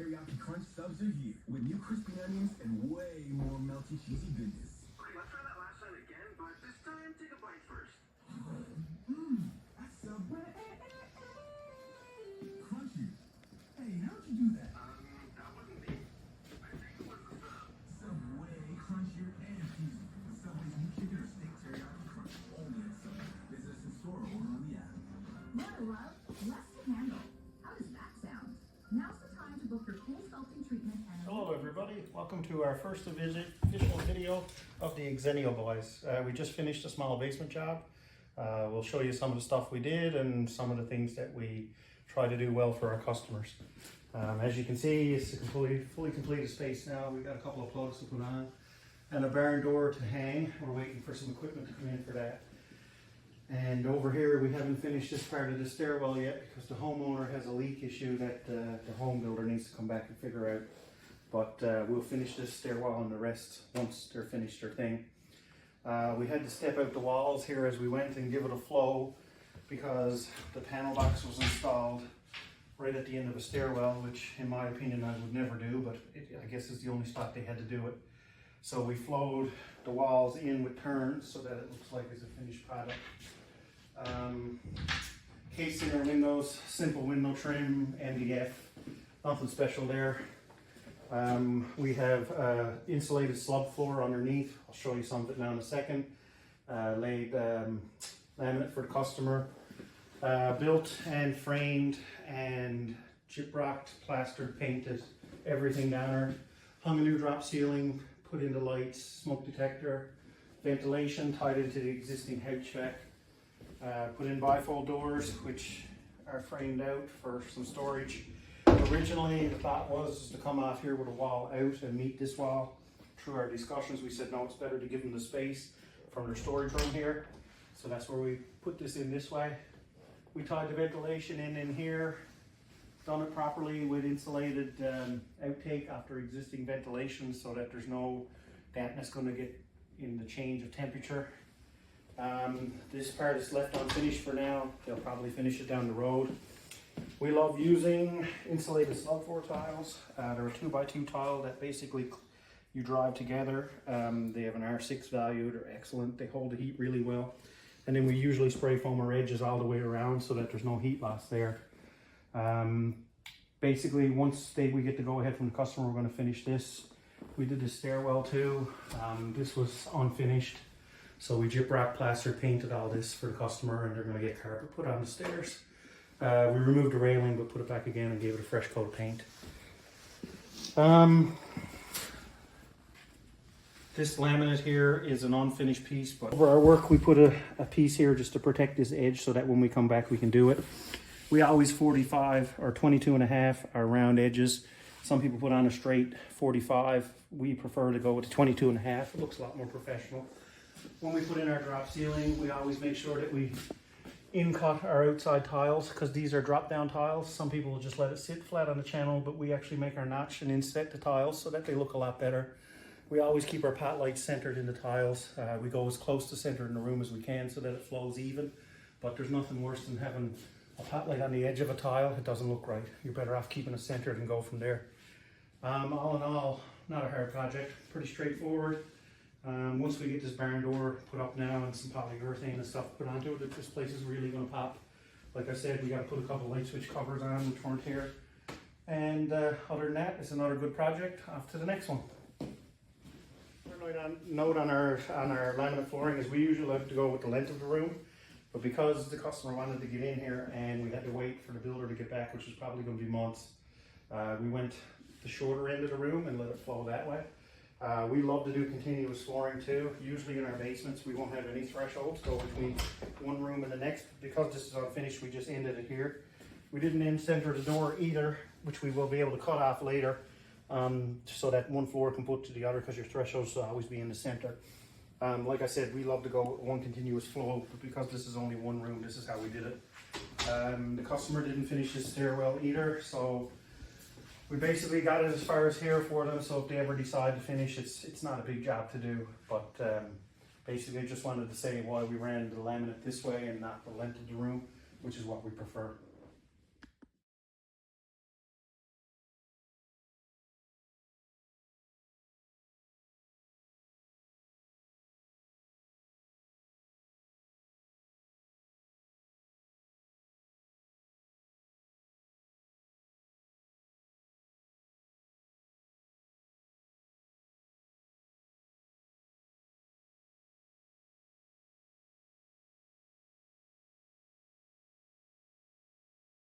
teriyaki crunch subs are here with new crispy onions and way more melty cheesy goodness. Okay, let's try that last time again, but this time take a bite first. That's Subway. Crunchy. Hey, how'd you do that? That wasn't me. I think it was the sub. Subway, crunchier and cheesy. Subway's new chicken or steak teriyaki crunch. Only at Subway. Visit us in store or order on the app. More to love, less to handle. How does that sound? Now's the time to book your full sculpting treatment and... Hello everybody, welcome to our first official video of the Xenio Boys. We just finished a small basement job. We'll show you some of the stuff we did and some of the things that we try to do well for our customers. As you can see, it's a fully completed space now. We've got a couple of plugs to put on and a barn door to hang. We're waiting for some equipment to come in for that. And over here, we haven't finished this part of the stairwell yet because the homeowner has a leak issue that the home builder needs to come back and figure out. But we'll finish this stairwell and the rest once they're finished their thing. We had to step out the walls here as we went and give it a flow because the panel box was installed right at the end of a stairwell, which in my opinion I would never do, but I guess it's the only spot they had to do it. So we flowed the walls in with turns so that it looks like it's a finished product. Casing our windows, simple window trim, MDF, nothing special there. We have insulated slub floor underneath. I'll show you some of it now in a second. Laid laminate for the customer. Built and framed and gyprocked, plastered, painted, everything down there. Hung a new drop ceiling, put in the lights, smoke detector, ventilation tied into the existing HVAC. Put in bifold doors, which are framed out for some storage. Originally, the thought was to come off here with a wall out and meet this wall. Through our discussions, we said no, it's better to give them the space from their storage room here. So that's where we put this in this way. We tied the ventilation in here, done it properly with insulated outtake after existing ventilation so that there's no dampness going to get in the change of temperature. This part is left unfinished for now. They'll probably finish it down the road. We love using insulated slub floor tiles. They're a 2x2 tile that basically you drive together. They have an R6 value. They're excellent. They hold the heat really well. And then we usually spray foam our edges all the way around so that there's no heat loss there. Basically, once we get the go ahead from the customer, we're going to finish this. We did the stairwell too. This was unfinished. So we gyprock, plastered, painted all this for the customer, and they're going to get carpet put on the stairs. We removed the railing, but put it back again and gave it a fresh coat of paint. This laminate here is an unfinished piece, but over our work we put a piece here just to protect this edge so that when we come back we can do it. We always 45 or 22.5 our round edges. Some people put on a straight 45. We prefer to go with the 22.5. It looks a lot more professional. When we put in our drop ceiling, we always make sure that we in-cut our outside tiles because these are drop-down tiles. Some people will just let it sit flat on the channel, but we actually make our notch and inset the tiles so that they look a lot better. We always keep our pot lights centered in the tiles. We go as close to center in the room as we can so that it flows even, but there's nothing worse than having a pot light on the edge of a tile. It doesn't look right. You're better off keeping it centered and go from there. All in all, not a hard project, pretty straightforward. Once we get this barn door put up now and some polyurethane and stuff put onto it, this place is really going to pop. Like I said, we got to put a couple light switch covers on, which weren't here. And other than that, it's another good project. Off to the next one. Another note on our laminate flooring is we usually like to go with the length of the room, but because the customer wanted to get in here and we had to wait for the builder to get back, which is probably going to be months, we went the shorter end of the room and let it flow that way. We love to do continuous flooring too. Usually in our basements we won't have any thresholds go between one room and the next. Because this is unfinished, we just ended it here. We didn't end center the door either, which we will be able to cut off later so that one floor can put to the other because your thresholds will always be in the center. Like I said, we love to go with one continuous flow, but because this is only one room, this is how we did it. The customer didn't finish his stairwell either, so we basically got it as far as here for them, so if they ever decide to finish, it's not a big job to do, but basically I just wanted to say why we ran the laminate this way and not the length of the room, which is what we prefer.